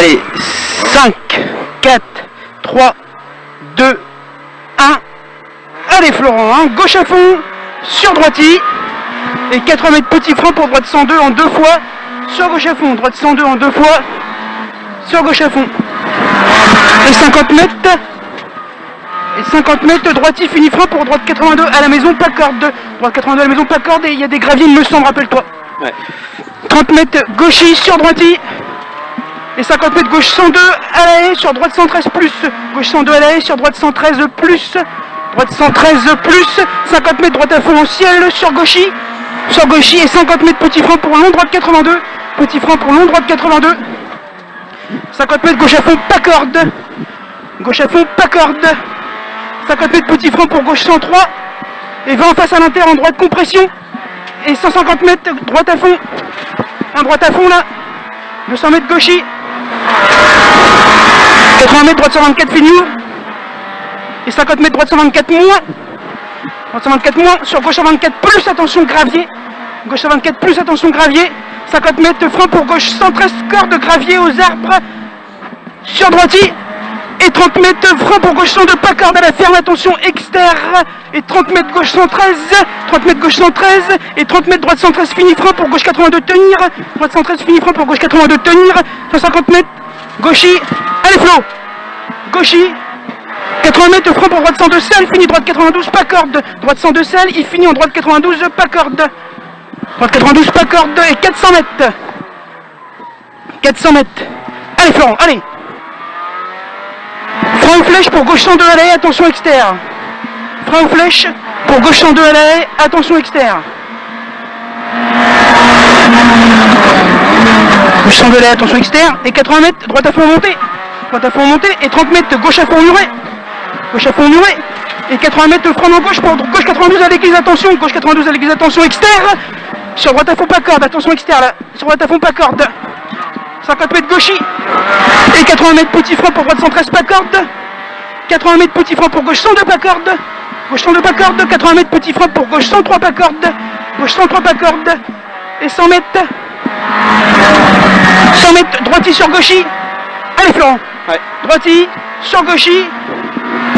Allez, 5, 4, 3, 2, 1. Allez Florent, hein, gauche à fond, sur droiti. Et 80 mètres petit frein pour droite 102 en 2 fois. Sur gauche à fond, droite 102 en 2 fois. Sur gauche à fond. Et 50 mètres. Et 50 mètres, droiti, fini frein pour droite 82 à la maison, pas corde. Droite 82 à la maison, pas corde. Et il y a des graviers, il me semble, rappelle-toi. Ouais. 30 mètres, gauchi, sur droiti. Et 50 mètres, gauche 102 à la haie, sur droite 113 plus. Gauche 102 à la haie, sur droite 113 plus. Droite 113 plus. 50 mètres, droite à fond au ciel, sur gauchi. Sur gauchi et 50 mètres, petit frein pour long, droite 82. Petit frein pour long, droite 82. 50 mètres, gauche à fond, pas corde. Gauche à fond, pas corde. 50 mètres, petit frein pour gauche 103. Et 20 en face à l'inter en droite compression. Et 150 mètres, droite à fond. Un droite à fond là. 200 mètres, gauchi. 80 mètres, droite 124, fini. Et 50 mètres, droite 124 moins. Droite 124 moins. Sur gauche 124 plus, attention, gravier. Gauche 124 plus, attention, gravier. 50 mètres, frein pour gauche 113, cordes, gravier aux arbres. Sur droiti. Et 30 mètres, frein pour gauche 102, pas corde à la ferme, attention, externe. Et 30 mètres, gauche 113. 30 mètres, gauche 113. Et 30 mètres, droite 113, fini, frein pour gauche 82, tenir. Droite 113, fini, frein pour gauche 82, tenir. 150 mètres, gauchi. Allez, Flo. Gauchi. 80 mètres, frein pour droite 102, selle, fini, droite 92, pas corde. Droite 102, selle, il finit en droite 92, pas corde. Droite 92, pas corde. Et 400 mètres. 400 mètres. Allez, Florent, allez. Frein ou flèche pour gauche 102 à la haie, attention externe. Frein ou flèche pour gauche 102 à la haie, attention externe. Gauche 102 à la haie, attention externe. Et 80 mètres, droite à fond montée. Droite à fond montée. Et 30 mètres, gauche à fond muré. Gauche à fond muré. Et 80 mètres, frein en gauche pour gauche 92 à l'église, attention. Gauche 92 à l'église, attention externe. Sur droite à fond, pas corde, attention externe là. Sur droite à fond, pas corde. 50 mètres, gauchi. Et 80 mètres, petit frein pour droite 113, pas corde. 80 mètres, petit frein pour gauche 102, pas corde. Gauche 102, pas corde. 80 mètres, petit frein pour gauche 103, pas corde. Gauche 103, pas corde. Et 100 mètres. 100 mètres, droiti sur gauchi. Allez, Florent. Ouais. Droiti sur gauchi.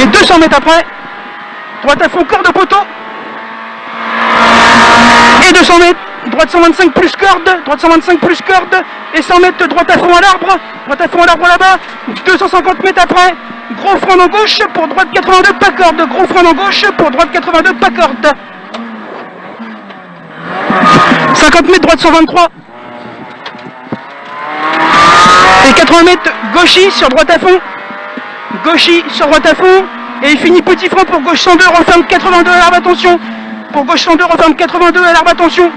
Et 200 mètres après. Droite à fond, corde poteau. Et 200 mètres. Droite 125 plus corde, droite 125 plus corde, et 100 mètres, droite à fond à l'arbre là-bas, 250 mètres après, gros frein en gauche pour droite 82, pas corde, gros frein en gauche pour droite 82, pas corde. 50 mètres, droite 123. Et 80 mètres, gauchi sur droite à fond, gauchi sur droite à fond, et il finit petit frein pour gauche 102, referme 82 à l'arbre, attention, pour gauche 102, referme 82 à l'arbre, attention.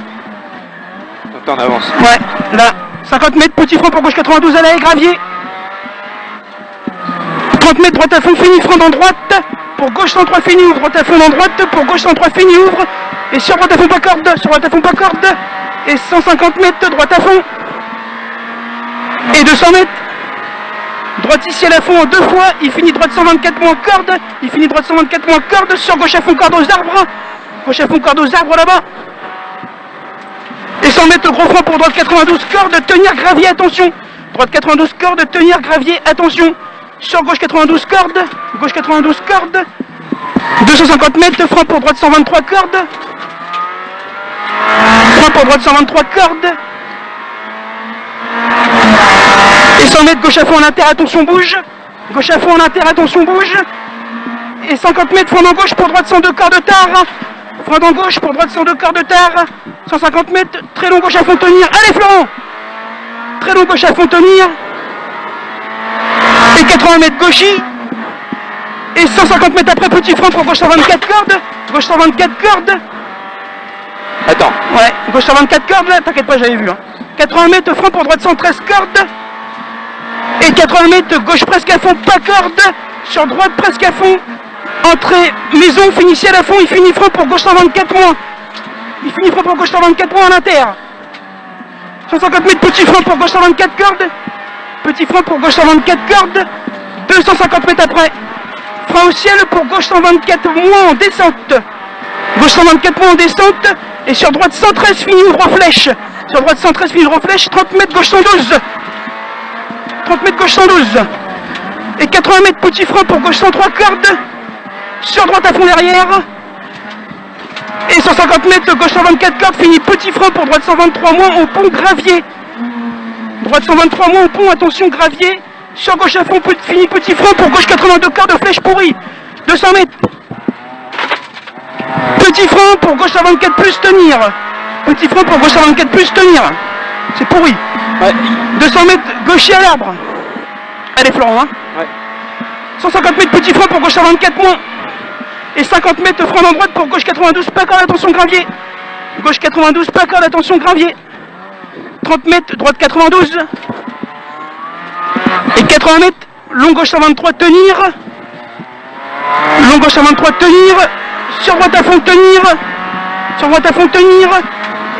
En avance. Ouais, là, 50 mètres, petit frein pour gauche 92 à la haie, gravier. 30 mètres, droite à fond, fini, frein dans droite. Pour gauche 103, fini, ouvre, droite à fond dans droite. Pour gauche 103, fini, ouvre. Et sur droite à fond, pas corde. Sur droite à fond, pas corde. Et 150 mètres, droite à fond. Et 200 mètres. Droite ici à la fond en 2 fois. Il finit droite 124 moins corde. Il finit droite 124 moins corde. Sur gauche à fond, corde aux arbres. Gauche à fond, corde aux arbres là-bas. Et 100 mètres, gros frein pour droite 92, corde, tenir, gravier, attention. Droite 92, corde, tenir, gravier, attention. Sur gauche 92, corde. Gauche 92, corde. 250 mètres, frein pour droite 123, corde. Frein pour droite 123, corde. Et 100 mètres, gauche à fond en inter, attention, bouge. Gauche à fond en inter, attention, bouge. Et 50 mètres, frein en gauche pour droite 102, corde tard. Frein en gauche pour droite 102, corde tard. 150 mètres, très long gauche à fond tenir. Allez Florent. Très long gauche à fond tenir. Et 80 mètres gauchi. Et 150 mètres après, petit frein pour gauche 124 cordes. Gauche 124 cordes. Attends. Ouais, gauche 124 cordes là, t'inquiète pas, j'avais vu. Hein. 80 mètres, frein pour droite 113 cordes. Et 80 mètres, gauche presque à fond, pas corde. Sur droite presque à fond. Entrée maison, finissez à la fond, il finit frein pour gauche 124 points. Il finit frein pour gauche 124 points à l'inter. 150 mètres, petit frein pour gauche 124 cordes. Petit frein pour gauche 124 cordes. 250 mètres après. Frein au ciel pour gauche 124 moins en descente. Gauche 124 points en descente. Et sur droite 113, fini ouvre en flèche. Sur droite 113, fini ouvre en flèche. 30 mètres, gauche 112. 30 mètres gauche 112. Et 80 mètres petit frein pour gauche 103 cordes. Sur droite à fond derrière. Et 150 mètres gauche 124 cordes, fini petit frein pour droite 123 moins au pont gravier. Droite 123 moins au pont, attention gravier. Sur gauche à fond, fini petit frein pour gauche 82 cordes, flèche pourrie. 200 mètres. Petit frein pour gauche 124 plus tenir. Petit frein pour gauche 124 plus tenir. C'est pourri. Ouais. 200 mètres gaucher à l'arbre. Allez Florent, hein. Ouais. 150 mètres petit frein pour gauche 124 moins. Et 50 mètres frein en droite pour gauche 92, pas corde, attention gravier. Gauche 92, pas corde, attention gravier. 30 mètres, droite 92. Et 80 mètres, long gauche 123, tenir. Long gauche 123, tenir. Sur droite à fond, tenir. Sur droite à fond, tenir.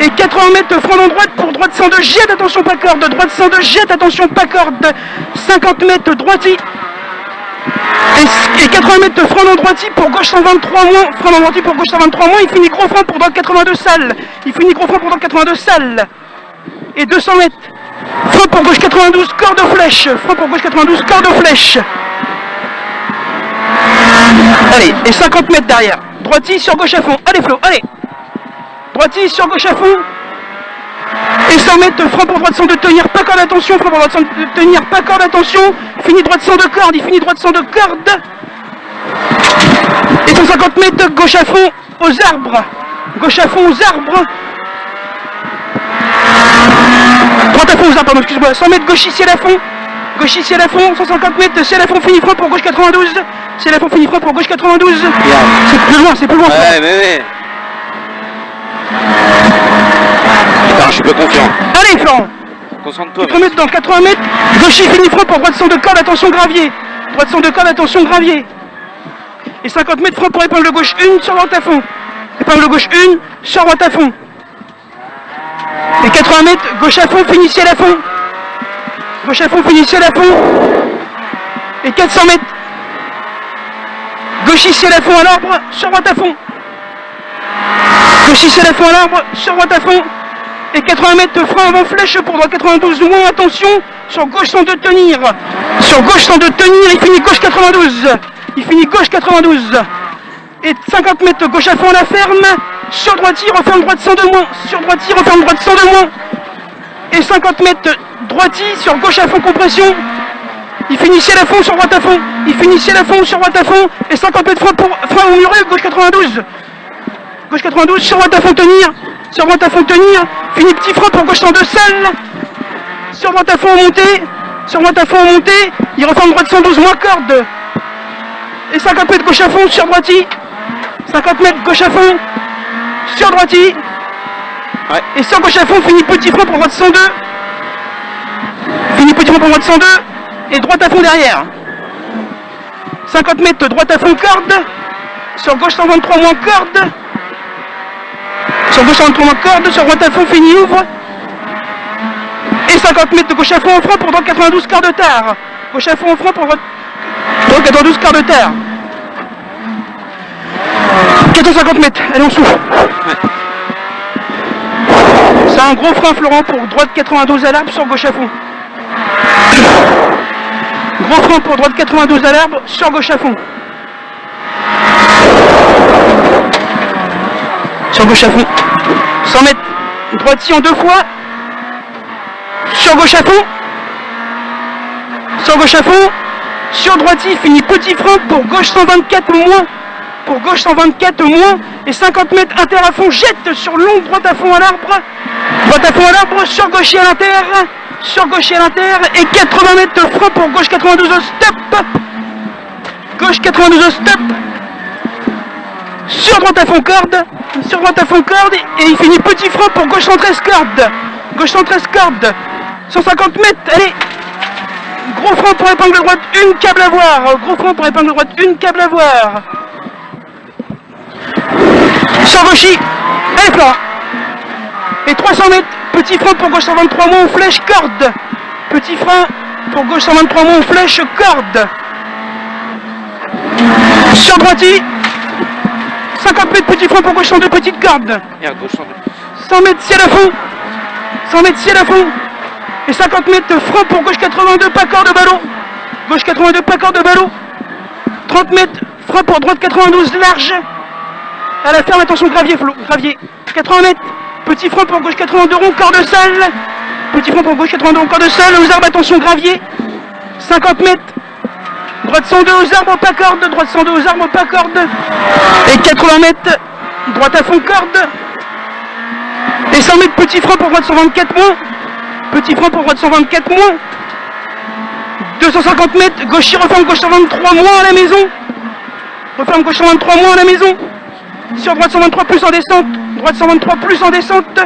Et 80 mètres, frein en droite pour droite 102, jette, attention pas corde. Droite 102, jette, attention pas corde. 50 mètres, droiti. Et 80 mètres de frein en droiti pour gauche 123 moins. Frein en droiti pour gauche 123 moins. Il finit gros frein pour droite 82 salles. Il finit gros frein pour droite 82 salles. Et 200 mètres. Frein pour gauche 92, corde flèche. Frein pour gauche 92, corde flèche. Allez, et 50 mètres derrière. Droiti sur gauche à fond. Allez Flo, allez. Droiti sur gauche à fond. Et 100 mètres, frein pour droite 102, tenir, pas corde, attention. Frein pour droite 102, tenir, pas corde, attention. Fini droite 102 cordes, il finit droite 102 cordes. Et 150 mètres, gauche à fond aux arbres. Gauche à fond aux arbres. Droite à fond aux arbres, pardon, excuse-moi. 100 mètres, gauche ici à la fond. Gauche ici à la fond, 150 mètres, c'est à la fond, fini frein pour gauche 92. C'est à la fond, fini frein pour gauche 92. C'est plus loin, c'est plus loin. Ouais, mais. Putain, je suis peu confiant. Allez, Florent. Concentre-toi. 80 mètres dans 80 mètres. Gauche fini frein pour droite 102 cordes, attention gravier. Droite 102 cordes, attention gravier. Et 50 mètres frein pour épingle gauche 1 sur droite à fond. Épingle gauche 1 sur droite à fond. Et 80 mètres, gauche à fond, finissez à la fond. Gauche à fond, finissez à la fond. Et 400 mètres. Gauche ici à la fond à l'arbre, sur droite à fond. Gauche ici à la fond à l'arbre, sur droite à fond. Et 80 mètres, frein avant flèche pour droite 92 moins, attention. Sur gauche 102 tenir. Sur gauche 102 tenir, il finit gauche 92. Il finit gauche 92. Et 50 mètres, gauche à fond à la ferme. Sur droite, il referme droite 102 moins. Sur droite, il referme droite 102 moins. Et 50 mètres, droiti, sur gauche à fond compression. Il finissait à la fond sur droite à fond. Il finissait à la fond sur droite à fond. Et 50 mètres frein au muret, gauche 92. Gauche 92, sur droite à fond tenir. Sur droite à fond tenir. Fini petit frein pour gauche 102 salles. Sur droite à fond en montée. Sur droite à fond en montée. Il referme droite 112 moins corde. Et 50 mètres gauche à fond sur droiti. 50 mètres gauche à fond sur droiti. Ouais. Et sur gauche à fond, fini petit frein pour droite 102. Fini petit frein pour droite 102. Et droite à fond derrière. 50 mètres droite à fond corde. Sur gauche 123 moins corde. Sur gauche 123 moins corde. Sur droite à fond, fini ouvre. Et 50 mètres de gauche à fond en frein pour droite 92 quart de tard. Gauche à fond en frein pour droite 92 quart de tard. 450 mètres, allez on souffle. C'est un gros frein Florent pour droite 92 à l'arbre sur gauche à fond. Gros frein pour droite 92 à l'arbre sur gauche à fond. Sur gauche à fond. 100 mètres, droiti en deux fois. Sur gauche à fond. Sur gauche à fond. Sur droiti, fini petit frein pour gauche 124 moins. Pour gauche 124 moins. Et 50 mètres inter à fond, jette sur longue droite à fond à l'arbre. Droite à fond à l'arbre, sur gauche et à l'inter. Sur gauche et à l'inter. Et 80 mètres de frein pour gauche 92 au stop. Gauche 92 au stop. Sur droite à fond corde. Sur droite à fond corde. Et il finit petit frein pour gauche 113 corde. Gauche 113 corde. 150 mètres, allez. Gros frein pour épingle droite, une câble à voir. Gros frein pour épingle droite, une câble à voir. Sur gauchy, allez Florent. Et 300 mètres, petit frein pour gauche 123 moins, flèche, corde. Petit frein pour gauche 123 moins, flèche, corde. Sur droiti, 50 mètres, petit frein pour gauche 102, petite corde. Merde, gauche 102. 100 mètres, ciel à fond. 100 mètres, ciel à fond. Et 50 mètres, frein pour gauche 82, pas corps de ballot. Gauche 82, pas corps de ballot. 30 mètres, frein pour droite 92, large. À la ferme, attention, gravier, Flo, gravier. 80 mètres, petit frein pour gauche 82 rond, corps de salle. Petit frein pour gauche 82 rond, corps de salle. Aux arbres, attention, gravier. 50 mètres, droite 102 aux arbres, pas corde. Droite 102 aux arbres, pas corde. Et 80 mètres, droite à fond, corde. Et 100 mètres, petit frein pour droite 124 moins. Petit frein pour droite 124 moins. 250 mètres, gauche referme, gauche 123 moins à la maison. Referme gauche 123 moins à la maison. Sur droite 123 plus en descente. Droite 123 plus en descente.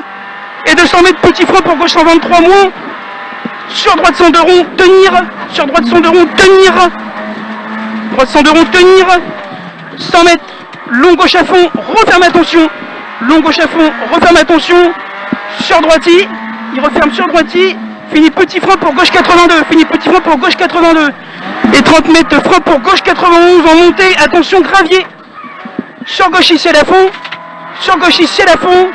Et 200 mètres, petit frein pour gauche 123 moins. Sur droite 102 rond, tenir. Sur droite 102 rond, tenir. Droite 102 rond, tenir. 100 mètres, long gauche à fond, referme attention. Long gauche à fond, referme attention. Sur droiti, il referme sur droiti. Fini petit frein pour gauche 82. Fini petit frein pour gauche 82. Et 30 mètres, frein pour gauche 91 en montée. Attention, gravier. Sur gauche ici à la fond. Sur gauche ici à la fond.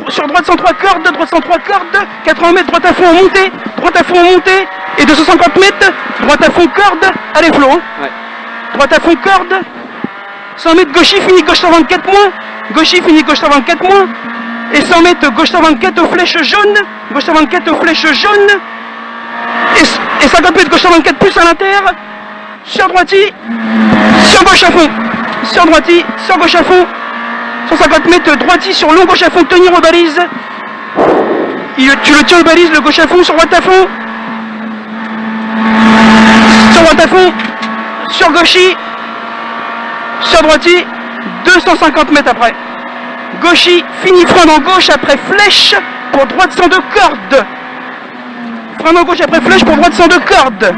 Sur droite 103 cordes. Droite 103 cordes. 80 mètres, droite à fond en montée. Droite à fond en montée. Et 250 mètres, droite à fond corde. Allez Flo. Hein. Ouais. Droite à fond corde. 100 mètres, gauche fini gauche 124 moins. Gauche fini gauche 124 moins. Et 100 mètres, gauche 124 aux flèches jaunes. Gauche 124 aux flèches jaunes. Et 50 mètres, gauche 124 plus à l'inter. Sur droiti. Sur gauche à fond. Sur droiti. Sur gauche à fond. 150 mètres, droiti sur long gauche à fond. Tenir aux balises. Tu le tiens aux balises, le gauche à fond. Sur droite à fond. Sur droite à fond. Sur gauchi. Sur droiti. 250 mètres après. Gauchi, fini frein dans gauche après flèche pour droite 102 cordes. Frein dans gauche après flèche pour droite 102 cordes.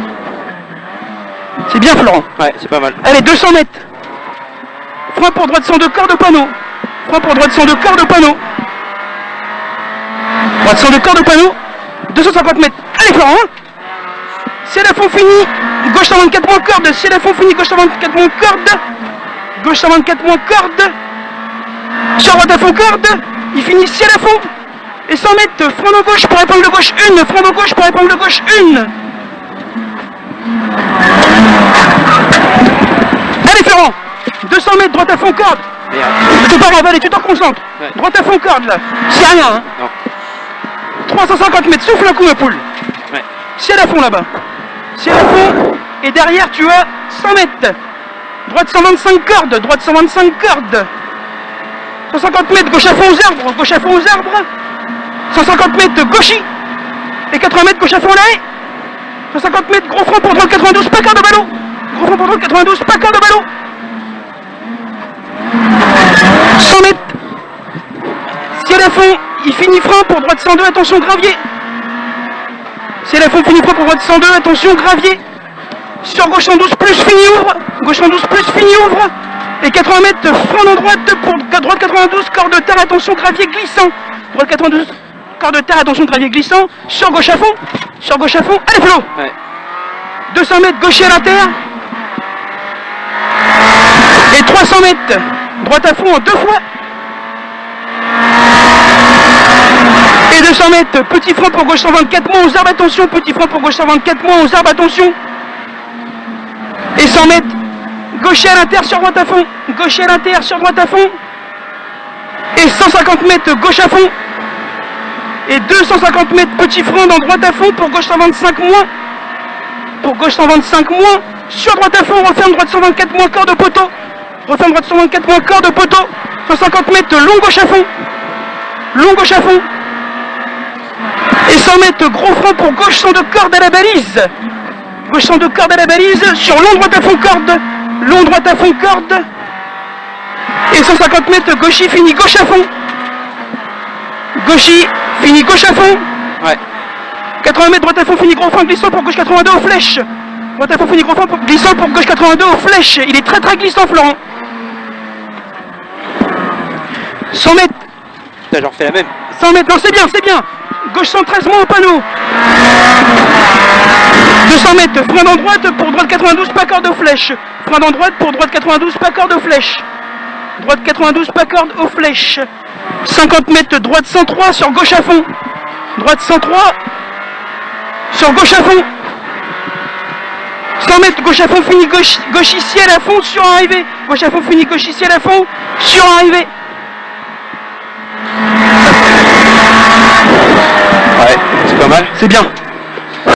C'est bien Florent. Ouais, c'est pas mal. Allez, 200 mètres. Frein pour droite 102 cordes au panneau. Frein pour droite 102 cordes au panneau. Droite 102 cordes au panneau. 250 mètres. Allez Florent. Si la fond fini, gauche 124 moins corde. Si la fond fini, gauche 124 moins corde. Gauche 124 moins corde. Sur droite à fond corde, il finit ciel à fond. Et 100 mètres, frein de gauche pour épingle gauche 1, frein de gauche pour épingle gauche 1. Allez Ferrand, 200 mètres, droite à fond corde. C'est pas grave, allez, tu t'en concentres. Ouais. Droite à fond corde là, c'est rien. Hein. Non. 350 mètres, souffle un coup ma poule. Ouais. Ciel à fond là-bas. Ciel à fond, et derrière tu as 100 mètres. Droite 125 cordes, droite 125 cordes. 150 mètres, gauche à fond aux arbres, gauche à fond aux arbres. 150 mètres, gauchi. Et 80 mètres, gauche à fond là. 150 mètres, gros frein pour droite 92, pas quart de ballot. Gros frein pour droite 92, pas quart de ballot. 100 mètres. Ciel à fond, il finit frein pour droite 102, attention gravier. Ciel à fond, finit frein pour droite 102, attention gravier. Sur gauche 112 plus, fini ouvre. Gauche 112 plus, fini ouvre. Et 80 mètres, frein en droite pour droite 92, corps de terre, attention, gravier glissant. Droite 92, corps de terre, attention, gravier glissant. Sur gauche à fond, allez Flo. Ouais. 200 mètres, gaucher à l'intérieur. Et 300 mètres, droite à fond en 2 fois. Et 200 mètres, petit frein pour gauche 124 moins aux arbres, attention, petit frein pour gauche 124 moins aux arbres, attention. Et 100 mètres, gaucher à l'inter sur droite à fond, gaucher à l'inter sur droite à fond. Et 150 mètres, gauche à fond. Et 250 mètres, petit frein dans droite à fond pour gauche 125 moins. Pour gauche 125 moins. Sur droite à fond, referme droite 124 moins, corps de poteau. Referme droite 124 moins, corps de poteau. 150 mètres, long gauche à fond. Long gauche à fond. Et 100 mètres, gros frein pour gauche 102 cordes à la balise. Gauche 102 cordes à la balise. Sur long droite à fond, corde. Long droite à fond, corde. Et 150 mètres, gauchi fini gauche à fond. Gauchi fini gauche à fond. Ouais. 80 mètres, droite à fond, fini gros frein glissant pour gauche 82 aux flèches. Droite à fond, fini gros frein glissant pour gauche 82 aux flèches. Il est très très glissant Florent. 100 mètres. Putain, j'en refais la même. 100 mètres, non c'est bien, c'est bien. Gauche 113 moins au panneau. 200 mètres, frein dans droite pour droite 92, pas corde aux flèches. Frein dans droite pour droite 92, pas corde aux flèches. Droite 92, pas corde aux flèches. 50 mètres, droite 103 sur gauche à fond. Droite 103. Sur gauche à fond. 100 mètres, gauche à fond, fini gauche ici à la fond, sur arrivée. Gauche à fond, fini gauche ici à la fond, sur arrivée. Ouais, c'est pas mal. C'est bien.